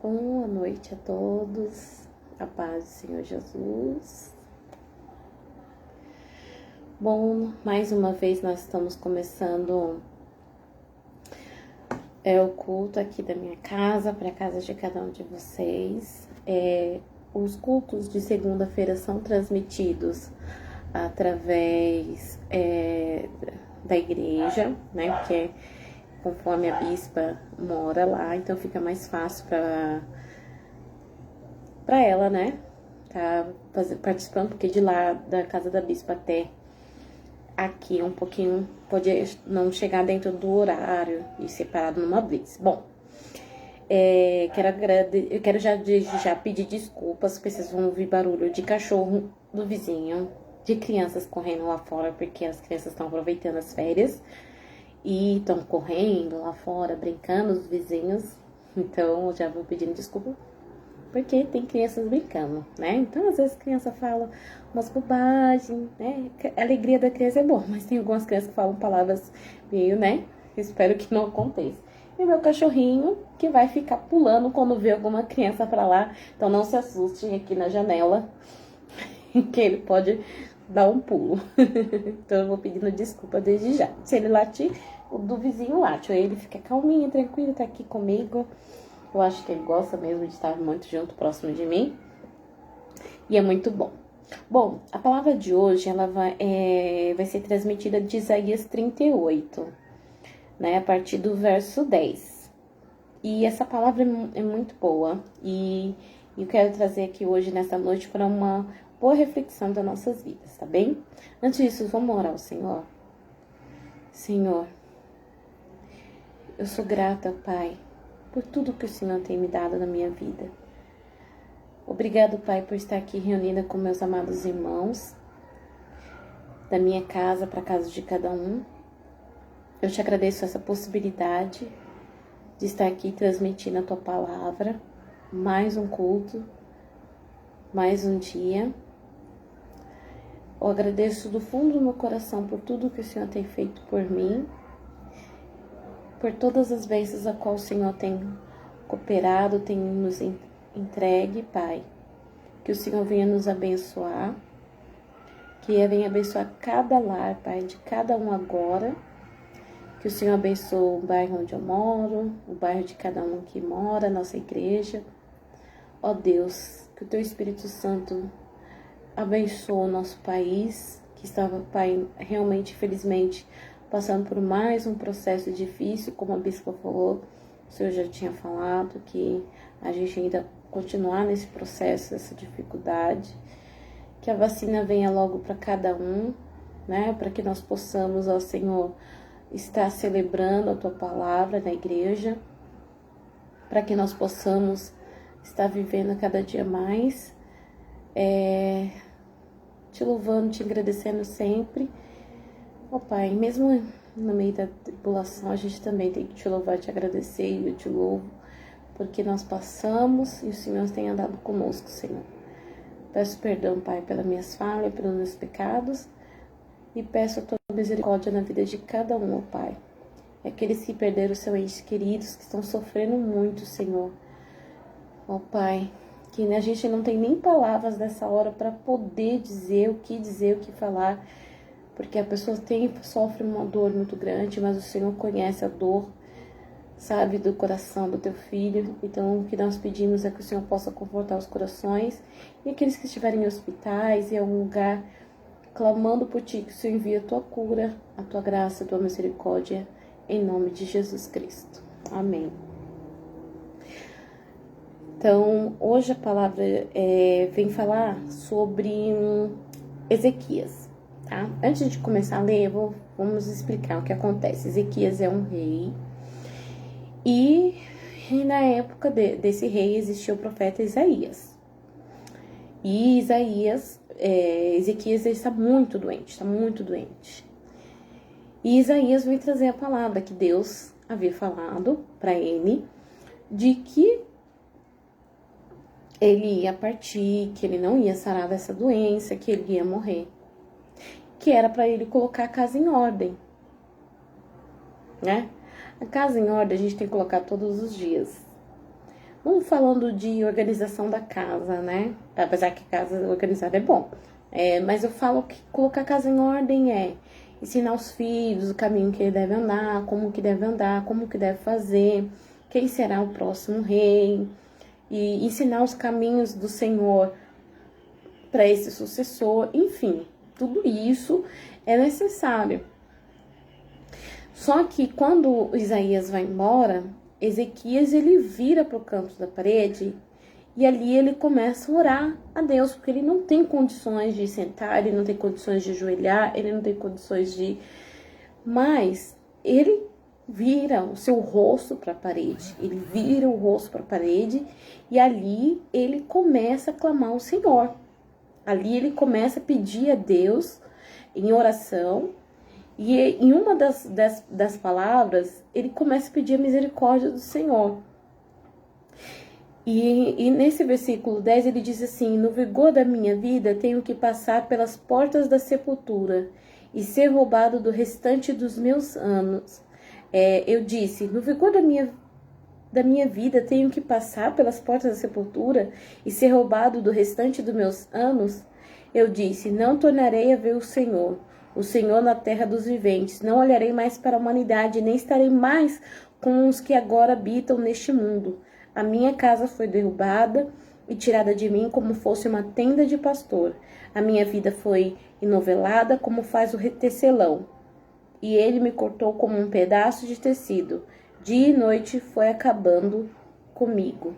Boa noite a todos, a paz do Senhor Jesus. Bom, mais uma vez nós estamos começando o culto aqui da minha casa, para a casa de cada um de vocês. Os cultos de segunda-feira são transmitidos através da igreja, né? Porque conforme a bispa mora lá, então fica mais fácil para ela, né? Tá participando, porque de lá da casa da bispa até aqui um pouquinho pode não chegar dentro do horário e separado numa blitz. Bom, eu quero já pedir desculpas, porque vocês vão ouvir barulho de cachorro do vizinho, de crianças correndo lá fora, porque as crianças estão aproveitando as férias e estão correndo lá fora, brincando, os vizinhos. Então, eu já vou pedindo desculpa, porque tem crianças brincando, né? Então, às vezes, a criança fala umas bobagens, né? A alegria da criança é boa, mas tem algumas crianças que falam palavras meio, né? Espero que não aconteça. E meu cachorrinho, que vai ficar pulando quando vê alguma criança pra lá. Então, não se assustem aqui na janela, que ele pode dar um pulo. Então, eu vou pedindo desculpa desde já. Se ele latir, o do vizinho late. Aí ele fica calminho, tranquilo, tá aqui comigo. Eu acho que ele gosta mesmo de estar muito junto, próximo de mim. E é muito bom. Bom, a palavra de hoje, ela vai ser transmitida de Isaías 38, né? A partir do verso 10. E essa palavra é muito boa. E eu quero trazer aqui hoje, nessa noite, para uma boa reflexão das nossas vidas, tá bem? Antes disso, vamos orar ao Senhor. Senhor, eu sou grata, Pai, por tudo que o Senhor tem me dado na minha vida. Obrigado, Pai, por estar aqui reunida com meus amados irmãos, da minha casa para a casa de cada um. Eu te agradeço essa possibilidade de estar aqui transmitindo a Tua palavra, mais um culto, mais um dia. Eu agradeço do fundo do meu coração por tudo que o Senhor tem feito por mim, por todas as vezes a qual o Senhor tem cooperado, tem nos entregue, Pai. Que o Senhor venha nos abençoar, que venha abençoar cada lar, Pai, de cada um agora. Que o Senhor abençoe o bairro onde eu moro, o bairro de cada um que mora, a nossa igreja. Ó Deus, que o Teu Espírito Santo abençoe o nosso país, que estava, Pai, realmente, felizmente, passando por mais um processo difícil, como a bispa falou. O Senhor já tinha falado que a gente ainda continuar nesse processo, essa dificuldade. Que a vacina venha logo para cada um, né? Para que nós possamos, ó Senhor, estar celebrando a Tua palavra na igreja. Para que nós possamos estar vivendo cada dia mais, te louvando, te agradecendo sempre. Ó Pai, mesmo no meio da tribulação, a gente também tem que te louvar, te agradecer, e eu te louvo, porque nós passamos e o Senhor tem andado conosco, Senhor. Peço perdão, Pai, pelas minhas falhas, pelos meus pecados, e peço a Tua misericórdia na vida de cada um, ó Pai. E aqueles que perderam seus entes queridos, que estão sofrendo muito, Senhor. Ó Pai, que a gente não tem nem palavras nessa hora para poder dizer, o que falar, porque a pessoa sofre uma dor muito grande, mas o Senhor conhece a dor, sabe, do coração do Teu filho. Então, o que nós pedimos é que o Senhor possa confortar os corações e aqueles que estiverem em hospitais, em algum lugar, clamando por Ti, que o Senhor envie a Tua cura, a Tua graça, a Tua misericórdia, em nome de Jesus Cristo. Amém. Então, hoje a palavra vem falar sobre Ezequias, tá? Antes de começar a ler, vamos explicar o que acontece. Ezequias é um rei, e na época desse rei existia o profeta Isaías. E Ezequias está muito doente, E Isaías vem trazer a palavra que Deus havia falado para ele, de que ele ia partir, que ele não ia sarar dessa doença, que ele ia morrer. Que era para ele colocar a casa em ordem, né? A casa em ordem a gente tem que colocar todos os dias. Não falando de organização da casa, né? Apesar que casa organizada é bom. Mas eu falo que colocar a casa em ordem é ensinar os filhos o caminho que ele deve andar, como que deve fazer, quem será o próximo rei, e ensinar os caminhos do Senhor para esse sucessor, enfim, tudo isso é necessário. Só que quando Isaías vai embora, Ezequias ele vira para o canto da parede e ali ele começa a orar a Deus, porque ele não tem condições de sentar, ele não tem condições de ajoelhar, ele não tem condições de... Mas ele vira o seu rosto para a parede, ele vira o rosto para a parede e ali ele começa a clamar ao Senhor. Ali ele começa a pedir a Deus em oração. E em uma das palavras, ele começa a pedir a misericórdia do Senhor. E nesse versículo 10 ele diz assim: no vigor da minha vida tenho que passar pelas portas da sepultura e ser roubado do restante dos meus anos. Eu disse, no vigor da minha vida tenho que passar pelas portas da sepultura e ser roubado do restante dos meus anos. Eu disse, não tornarei a ver o Senhor na terra dos viventes. Não olharei mais para a humanidade, nem estarei mais com os que agora habitam neste mundo. A minha casa foi derrubada e tirada de mim como fosse uma tenda de pastor. A minha vida foi enovelada como faz o tecelão. E ele me cortou como um pedaço de tecido. Dia e noite foi acabando comigo.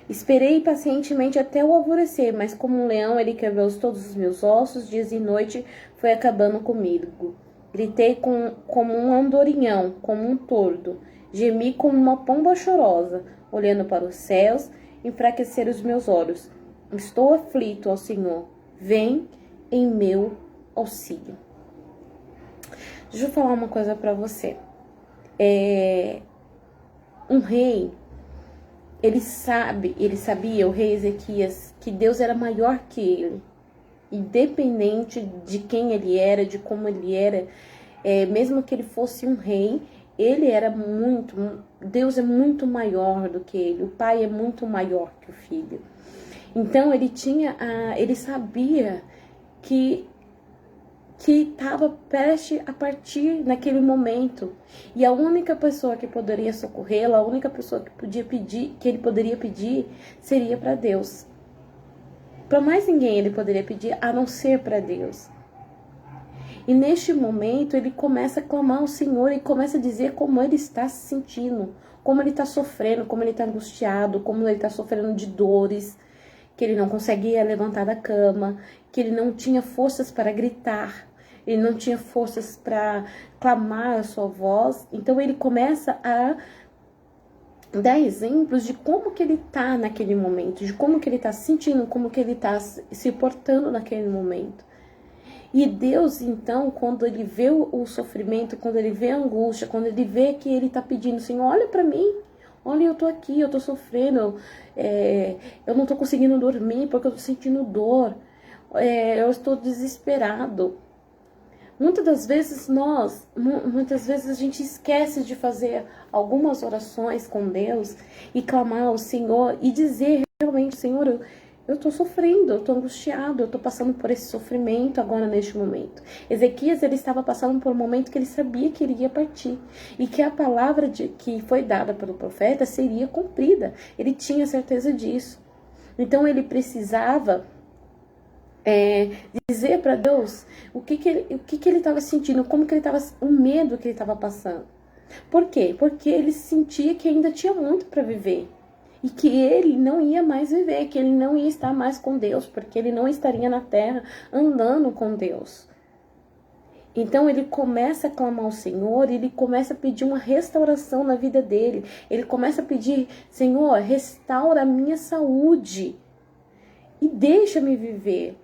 Esperei pacientemente até o alvorecer, mas como um leão ele quebrou todos os meus ossos, dias e noite foi acabando comigo. Gritei como um andorinhão, como um tordo. Gemi como uma pomba chorosa, olhando para os céus, enfraquecer os meus olhos. Estou aflito ao Senhor. Vem em meu auxílio. Deixa eu falar uma coisa para você. Um rei, ele sabia, o rei Ezequias, que Deus era maior que ele. Independente de quem ele era, de como ele era, mesmo que ele fosse um rei, ele era Deus é muito maior do que ele, o pai é muito maior que o filho. Então ele sabia que estava prestes a partir naquele momento. E a única pessoa que poderia socorrê-lo, a única pessoa que ele poderia pedir, seria para Deus. Para mais ninguém ele poderia pedir, a não ser para Deus. E neste momento ele começa a clamar ao Senhor e começa a dizer como ele está se sentindo, como ele está sofrendo, como ele está angustiado, como ele está sofrendo de dores, que ele não conseguia levantar da cama, que ele não tinha forças para gritar, ele não tinha forças para clamar a sua voz. Então ele começa a dar exemplos de como que ele está naquele momento, de como que ele está se sentindo, como que ele está se portando naquele momento. E Deus, então, quando ele vê o sofrimento, quando ele vê a angústia, quando ele vê que ele está pedindo, Senhor, olha para mim, olha, eu tô aqui, eu tô sofrendo, eu não tô conseguindo dormir porque eu tô sentindo dor, eu estou desesperado. Muitas das vezes a gente esquece de fazer algumas orações com Deus e clamar ao Senhor e dizer realmente, Senhor, eu tô sofrendo, eu tô angustiado, eu tô passando por esse sofrimento agora neste momento. Ezequias, ele estava passando por um momento que ele sabia que ele ia partir e que a palavra que foi dada pelo profeta seria cumprida. Ele tinha certeza disso. Então ele precisava dizer para Deus o que ele estava sentindo, como que ele estava, o medo que ele estava passando. Por quê? Porque ele sentia que ainda tinha muito para viver. E que ele não ia mais viver, que ele não ia estar mais com Deus, porque ele não estaria na terra andando com Deus. Então ele começa a clamar ao Senhor, ele começa a pedir uma restauração na vida dele. Ele começa a pedir, Senhor, restaura a minha saúde e deixa-me viver.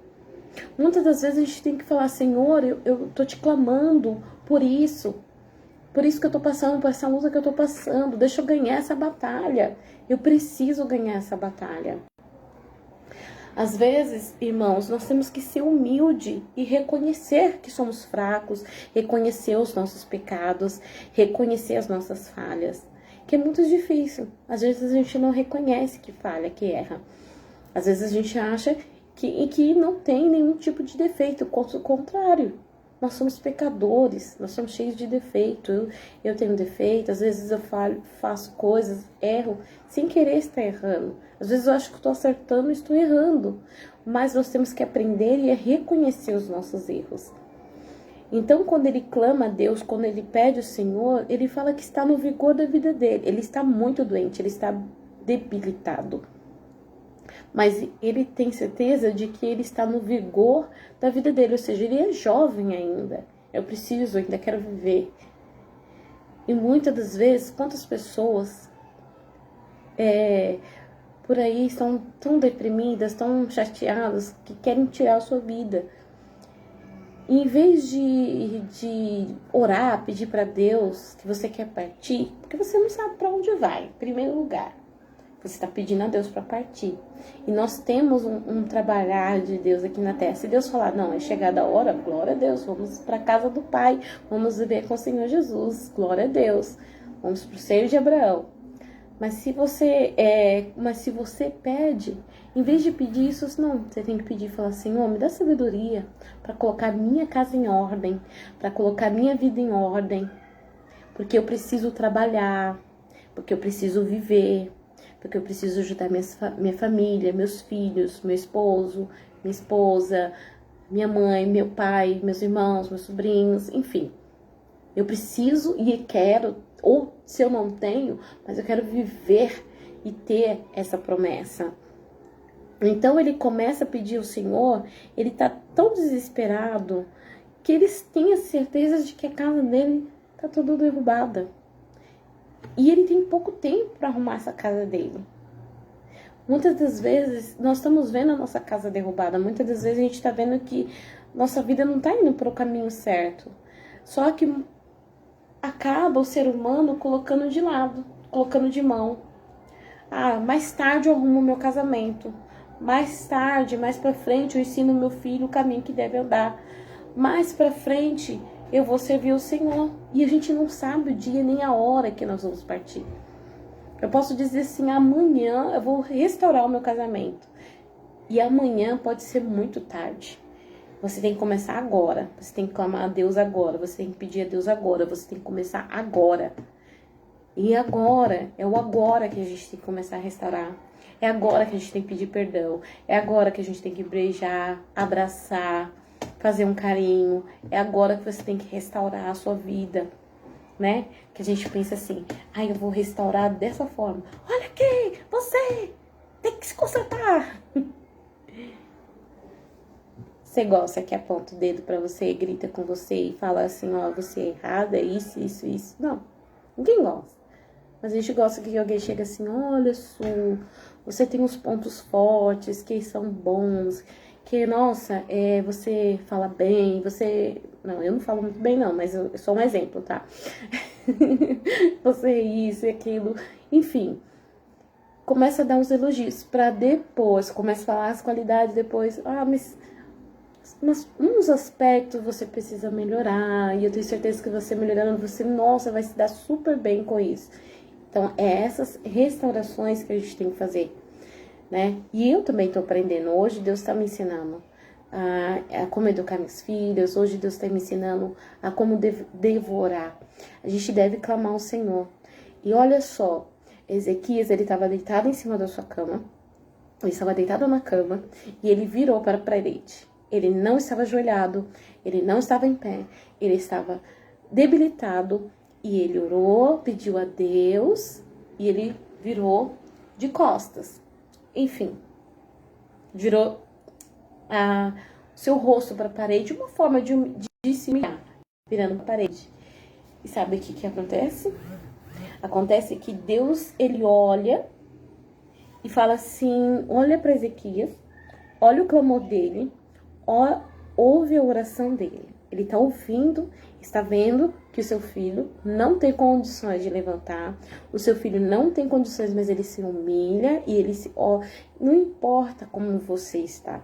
Muitas das vezes a gente tem que falar, Senhor, eu tô te clamando por isso que eu tô passando, por essa luta que eu tô passando, deixa eu ganhar essa batalha. Eu preciso ganhar essa batalha. Às vezes, irmãos, nós temos que ser humilde e reconhecer que somos fracos, reconhecer os nossos pecados, reconhecer as nossas falhas. que é muito difícil. Às vezes a gente não reconhece que falha, que erra. Às vezes a gente acha que não tem nenhum tipo de defeito, o contrário. Nós somos pecadores, nós somos cheios de defeito. Eu tenho defeito, às vezes eu faço coisas, erro, sem querer estar errando. Às vezes eu acho que estou acertando e estou errando. Mas nós temos que aprender e reconhecer os nossos erros. Então, quando ele clama a Deus, quando ele pede ao Senhor, ele fala que está no vigor da vida dele. Ele está muito doente, ele está debilitado. Mas ele tem certeza de que ele está no vigor da vida dele, ou seja, ele é jovem ainda. Eu preciso, ainda quero viver. E muitas das vezes, quantas pessoas por aí estão tão deprimidas, tão chateadas, que querem tirar a sua vida. E em vez de orar, pedir para Deus que você quer partir, porque você não sabe para onde vai, em primeiro lugar. Você está pedindo a Deus para partir. E nós temos um trabalhar de Deus aqui na terra. Se Deus falar, não, é chegada a hora, glória a Deus, vamos para a casa do Pai, vamos viver com o Senhor Jesus, glória a Deus, vamos para o seio de Abraão. Mas se você pede, em vez de pedir isso, não, você tem que pedir e falar, Senhor, me dá sabedoria para colocar minha casa em ordem, para colocar minha vida em ordem, porque eu preciso trabalhar, porque eu preciso viver, porque eu preciso ajudar minha família, meus filhos, meu esposo, minha esposa, minha mãe, meu pai, meus irmãos, meus sobrinhos, enfim. Eu preciso e quero, ou se eu não tenho, mas eu quero viver e ter essa promessa. Então ele começa a pedir ao Senhor, ele tá tão desesperado que eles têm a certeza de que a casa dele tá toda derrubada. E ele tem pouco tempo para arrumar essa casa dele. Muitas das vezes nós estamos vendo a nossa casa derrubada, muitas das vezes a gente está vendo que nossa vida não está indo para o caminho certo. Só que acaba o ser humano colocando de lado, colocando de mão. Mais tarde eu arrumo meu casamento. Mais tarde, mais pra frente, eu ensino meu filho o caminho que deve andar. Mais pra frente, eu vou servir o Senhor. E a gente não sabe o dia nem a hora que nós vamos partir. Eu posso dizer assim, amanhã eu vou restaurar o meu casamento. E amanhã pode ser muito tarde. Você tem que começar agora. Você tem que clamar a Deus agora. Você tem que pedir a Deus agora. Você tem que começar agora. E agora, é o agora que a gente tem que começar a restaurar. É agora que a gente tem que pedir perdão. É agora que a gente tem que beijar, abraçar, fazer um carinho. É agora que você tem que restaurar a sua vida, né? Que a gente pensa assim, eu vou restaurar dessa forma. Olha aqui, você tem que se consertar. Você gosta que aponta o dedo pra você, grita com você e fala assim, você é errada, é isso, isso, isso. Não, ninguém gosta. Mas a gente gosta que alguém chega assim, olha, Su, você tem uns pontos fortes, que são bons, que, nossa, você fala bem, você... Não, eu não falo muito bem não, mas eu sou um exemplo, tá? Você é isso e aquilo, enfim. Começa a dar uns elogios pra depois, começa a falar as qualidades depois, mas uns aspectos você precisa melhorar, e eu tenho certeza que você melhorando, você, nossa, vai se dar super bem com isso. Então, é essas restaurações que a gente tem que fazer, né? E eu também tô aprendendo. Hoje, Deus tá me ensinando a como educar meus filhos. Hoje, Deus tá me ensinando a como devorar. A gente deve clamar ao Senhor. E olha só, Ezequias, ele estava deitado em cima da sua cama. Ele estava deitado na cama e ele virou para a parede. Ele não estava ajoelhado, ele não estava em pé, ele estava debilitado. E ele orou, pediu a Deus e ele virou de costas. Enfim, virou seu rosto para a parede, uma forma de se humilhar, virando para a parede. E sabe o que acontece? Acontece que Deus, ele olha e fala assim, olha para Ezequias, olha o clamor dele, ouve a oração dele. Ele está ouvindo, está vendo que o seu filho não tem condições de levantar. O seu filho não tem condições, mas ele se humilha e ele não importa como você está.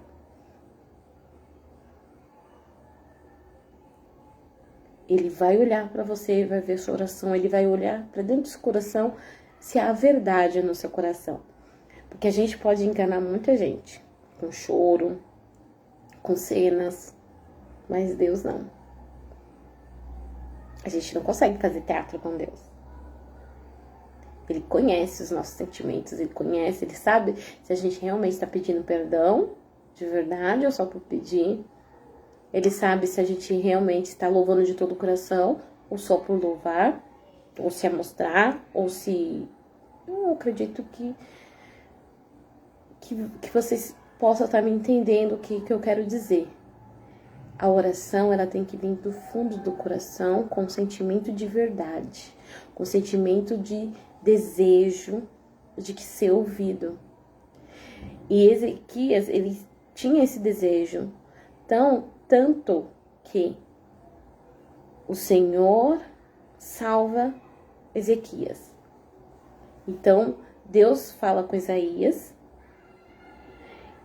Ele vai olhar para você, vai ver sua oração, ele vai olhar para dentro do seu coração se há verdade no seu coração. Porque a gente pode enganar muita gente com choro, com cenas, mas Deus não. A gente não consegue fazer teatro com Deus. Ele conhece os nossos sentimentos, ele conhece, ele sabe se a gente realmente está pedindo perdão, de verdade, ou só por pedir. Ele sabe se a gente realmente está louvando de todo o coração, ou só por louvar, ou se mostrar, ou se... Eu acredito que vocês possam estar me entendendo o que eu quero dizer. A oração, ela tem que vir do fundo do coração, com sentimento de verdade, com sentimento de desejo de que ser ouvido. E Ezequias, ele tinha esse desejo, tanto que o Senhor salva Ezequias. Então, Deus fala com Isaías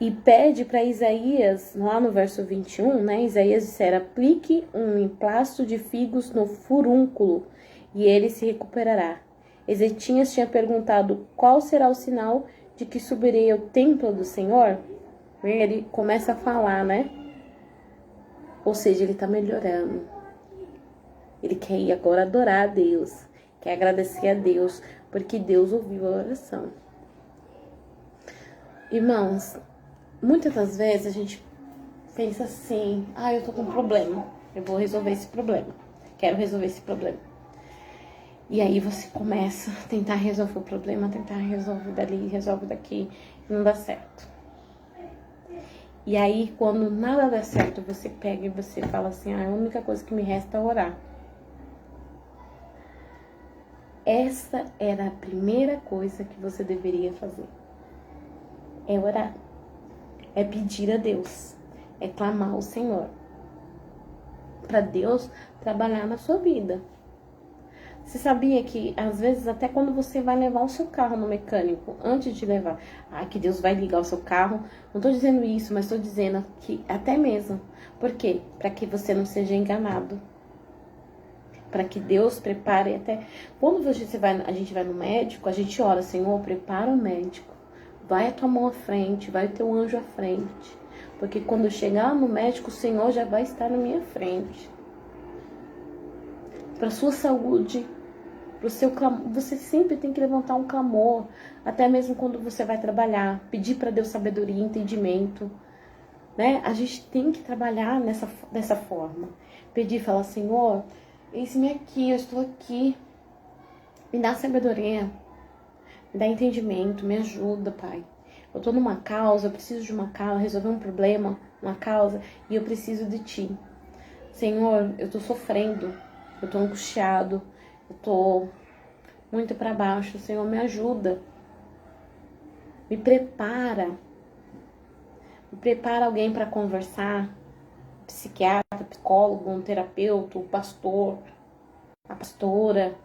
e pede para Isaías, lá no verso 21, né? Isaías dissera: aplique um emplasto de figos no furúnculo e ele se recuperará. Ezequias tinha perguntado: qual será o sinal de que subirei ao templo do Senhor? Ele começa a falar, né? Ou seja, ele está melhorando. Ele quer ir agora adorar a Deus, quer agradecer a Deus, porque Deus ouviu a oração. Irmãos, muitas das vezes a gente pensa assim: eu tô com um problema, eu vou resolver esse problema, quero resolver esse problema. E aí você começa a tentar resolver o problema, tentar resolver dali, resolve daqui, e não dá certo. E aí, quando nada dá certo, você pega e você fala assim: a única coisa que me resta é orar. Essa era a primeira coisa que você deveria fazer. É orar. É pedir a Deus. É clamar ao Senhor. Para Deus trabalhar na sua vida. Você sabia que, às vezes, até quando você vai levar o seu carro no mecânico, antes de levar, que Deus vai ligar o seu carro, não tô dizendo isso, mas tô dizendo que até mesmo. Por quê? Para que você não seja enganado. Para que Deus prepare até... Quando a gente vai no médico, a gente ora: Senhor, prepara o médico. Vai a tua mão à frente, vai o teu anjo à frente. Porque quando eu chegar no médico, o Senhor já vai estar na minha frente. Para sua saúde, pro seu clamor, você sempre tem que levantar um clamor, até mesmo quando você vai trabalhar, pedir para Deus sabedoria e entendimento, né? A gente tem que trabalhar dessa forma, pedir, falar: Senhor, eis-me aqui, eu estou aqui, me dá sabedoria, me dá entendimento, me ajuda, Pai. Eu tô numa causa, eu preciso de uma causa, resolver um problema, uma causa, e eu preciso de Ti. Senhor, eu tô sofrendo, eu tô angustiado, eu tô muito para baixo. Senhor, me ajuda. Me prepara. Me prepara alguém para conversar. Um psiquiatra, psicólogo, um terapeuta, um pastor, a pastora,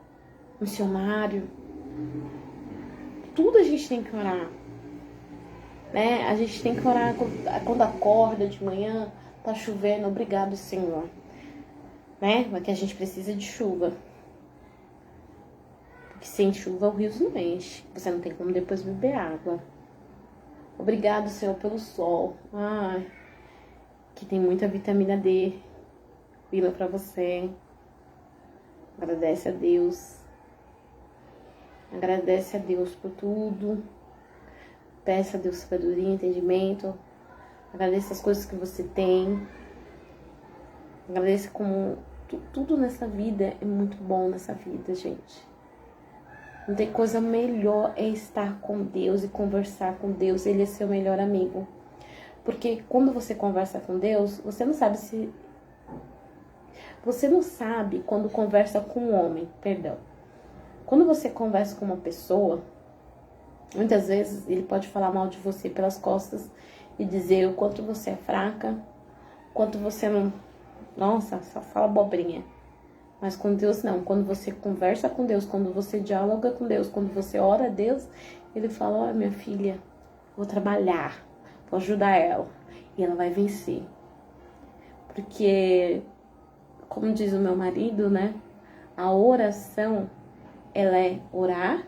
um missionário. Tudo a gente tem que orar. Né? A gente tem que orar quando acorda de manhã, tá chovendo. Obrigado, Senhor. Né? Porque a gente precisa de chuva. Porque sem chuva o rio não enche. Você não tem como depois beber água. Obrigado, Senhor, pelo sol. Que tem muita vitamina D. Vila pra você. Agradece a Deus. Agradece a Deus por tudo. Peça a Deus sabedoria, entendimento. Agradeça as coisas que você tem. Agradeça como tudo nessa vida é muito bom nessa vida, gente. Não tem coisa melhor é estar com Deus e conversar com Deus. Ele é seu melhor amigo. Porque quando você conversa com Deus, você não sabe se... Você não sabe quando conversa com um homem, perdão. Quando você conversa com uma pessoa, muitas vezes ele pode falar mal de você pelas costas e dizer o quanto você é fraca, quanto você não... Nossa, só fala abobrinha. Mas com Deus não. Quando você conversa com Deus, quando você dialoga com Deus, quando você ora a Deus, Ele fala: olha, minha filha, vou trabalhar, vou ajudar ela. E ela vai vencer. Porque como diz o meu marido, né? A oração, ela é orar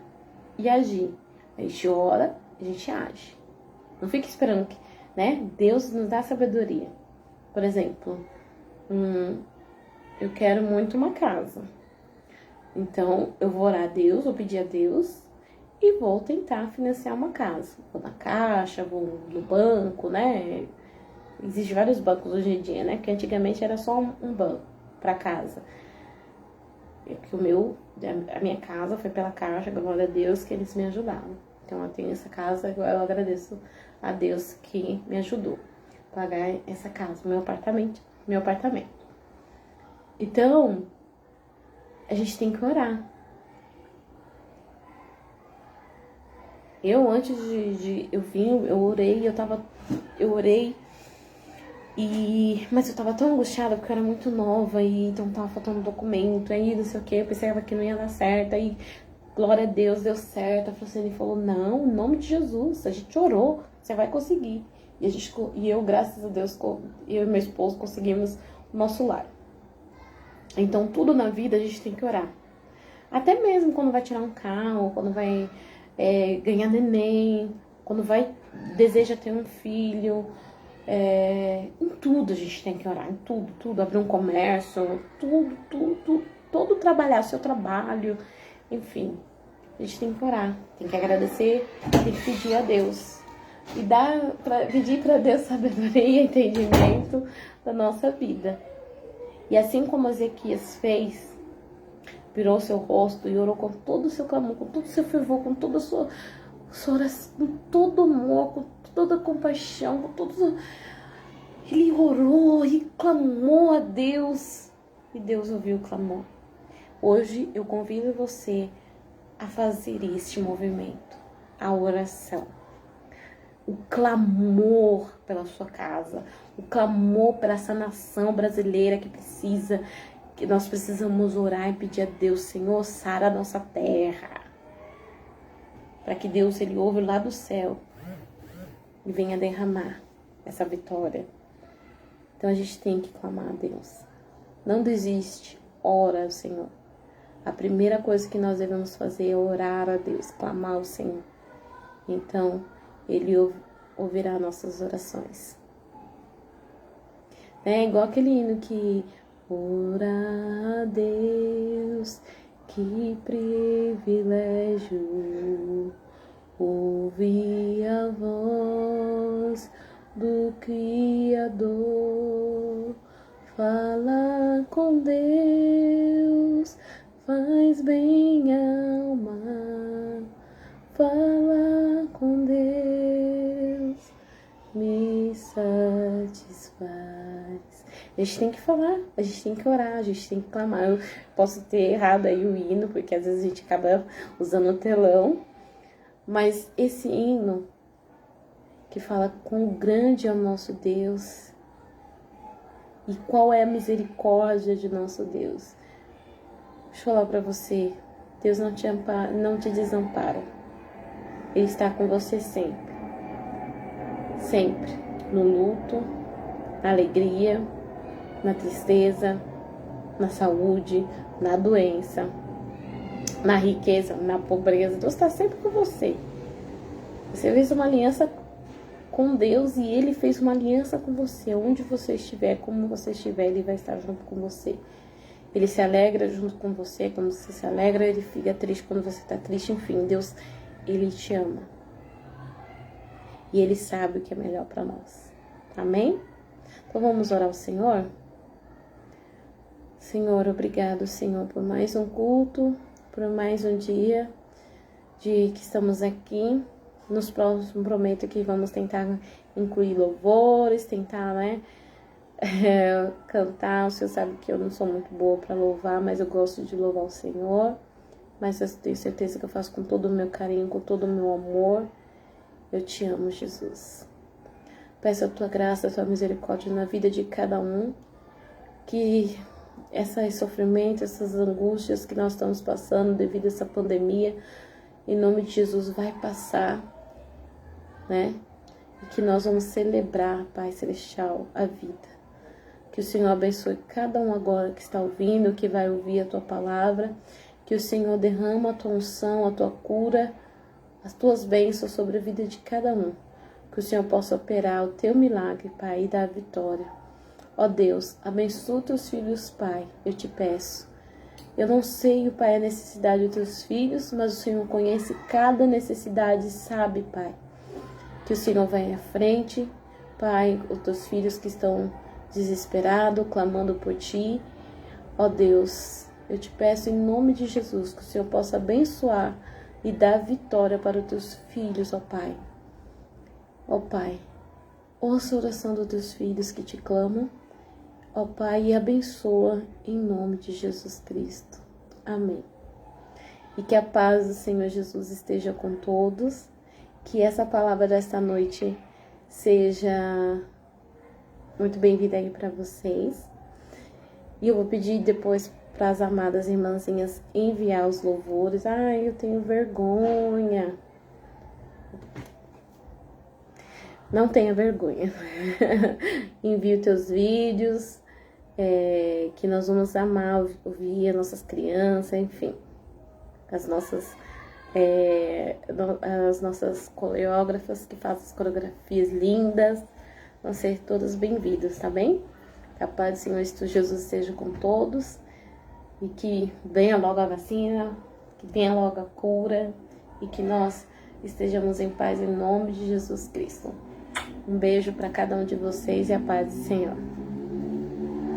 e agir. A gente ora, a gente age. Não fica esperando que, né? Deus nos dá sabedoria. Por exemplo, eu quero muito uma casa. Então, eu vou orar a Deus, vou pedir a Deus e vou tentar financiar uma casa. Vou na Caixa, vou no banco, né? Existem vários bancos hoje em dia, né? Porque antigamente era só um banco para casa. A minha casa foi pela Caixa, glória a Deus que eles me ajudaram. Então eu tenho essa casa, eu agradeço a Deus que me ajudou a pagar essa casa, meu apartamento. Então, a gente tem que orar. Eu, antes eu orei, mas eu tava tão angustiada porque eu era muito nova e então tava faltando documento, aí não sei o que, eu pensava que não ia dar certo, aí glória a Deus, deu certo. A Francine falou, não, em nome de Jesus, a gente orou, você vai conseguir. E eu, graças a Deus, eu e meu esposo conseguimos o nosso lar. Então, tudo na vida a gente tem que orar. Até mesmo quando vai tirar um carro, quando vai ganhar neném, quando deseja ter um filho, em tudo a gente tem que orar, em tudo, abrir um comércio, todo trabalhar, seu trabalho, enfim, a gente tem que orar, tem que agradecer, tem que pedir a Deus e pedir para Deus sabedoria e entendimento da nossa vida. E assim como Ezequias fez, virou seu rosto e orou com todo o seu clamor, com todo o seu fervor, com toda a sua oração, com todo amor, com toda a compaixão, com todo... Ele orou e clamou a Deus. E Deus ouviu o clamor. Hoje eu convido você a fazer este movimento, a oração. O clamor pela sua casa, o clamor pela essa nação brasileira que nós precisamos orar e pedir a Deus, Senhor, sara a nossa terra. Para que Deus, Ele ouve lá do céu e venha derramar essa vitória. Então a gente tem que clamar a Deus. Não desiste, ora ao Senhor. A primeira coisa que nós devemos fazer é orar a Deus, clamar ao Senhor. Então, Ele ouvirá nossas orações. É igual aquele hino que... Ora a Deus, que privilégio, ouvir a voz do Criador, falar com Deus, faz bem a alma, falar com Deus, me satisfaz. A gente tem que falar, a gente tem que orar, a gente tem que clamar. Eu posso ter errado aí o hino, porque às vezes a gente acaba usando o telão, mas esse hino que fala quão grande é o nosso Deus e qual é a misericórdia de nosso Deus. Deixa eu falar pra você, Deus não te desampara. Ele está com você sempre. Sempre. No luto, na alegria, na tristeza, na saúde, na doença, na riqueza, na pobreza. Deus está sempre com você. Você fez uma aliança com Deus e Ele fez uma aliança com você. Onde você estiver, como você estiver, Ele vai estar junto com você. Ele se alegra junto com você. Quando você se alegra, Ele fica triste quando você está triste. Enfim, Deus, Ele te ama. E Ele sabe o que é melhor para nós. Amém? Então vamos orar ao Senhor? Senhor, obrigado, Senhor, por mais um culto, por mais um dia de que estamos aqui. Nos próximos, prometo que vamos tentar incluir louvores, tentar, cantar. O Senhor sabe que eu não sou muito boa para louvar, mas eu gosto de louvar o Senhor. Mas eu tenho certeza que eu faço com todo o meu carinho, com todo o meu amor. Eu te amo, Jesus. Peço a tua graça, a tua misericórdia na vida de cada um. Que esses sofrimentos, essas angústias que nós estamos passando devido a essa pandemia, em nome de Jesus, vai passar, né? E que nós vamos celebrar, Pai Celestial, a vida. Que o Senhor abençoe cada um agora que está ouvindo, que vai ouvir a Tua palavra. Que o Senhor derrama a Tua unção, a Tua cura, as Tuas bênçãos sobre a vida de cada um. Que o Senhor possa operar o Teu milagre, Pai, e dar a vitória. Ó Deus, abençoa Teus filhos, Pai, eu te peço. Eu não sei, Pai, a necessidade dos Teus filhos, mas o Senhor conhece cada necessidade e sabe, Pai. Que o Senhor venha à frente, Pai, os Teus filhos que estão desesperados, clamando por Ti. Ó Deus, eu te peço em nome de Jesus que o Senhor possa abençoar e dar vitória para os Teus filhos, ó Pai. Ó Pai, ouça a oração dos Teus filhos que te clamam. Ó Pai, e abençoa em nome de Jesus Cristo. Amém. E que a paz do Senhor Jesus esteja com todos. Que essa palavra desta noite seja muito bem-vinda aí para vocês. E eu vou pedir depois para as amadas irmãzinhas enviar os louvores. Ai, eu tenho vergonha. Não tenha vergonha. Envie os teus vídeos. Que nós vamos amar ouvir as nossas crianças, enfim, as nossas coreógrafas que fazem as coreografias lindas, vão ser todos bem-vindos, tá bem? Que a paz do Senhor Jesus esteja com todos e que venha logo a vacina, que venha logo a cura e que nós estejamos em paz em nome de Jesus Cristo. Um beijo para cada um de vocês e a paz do Senhor.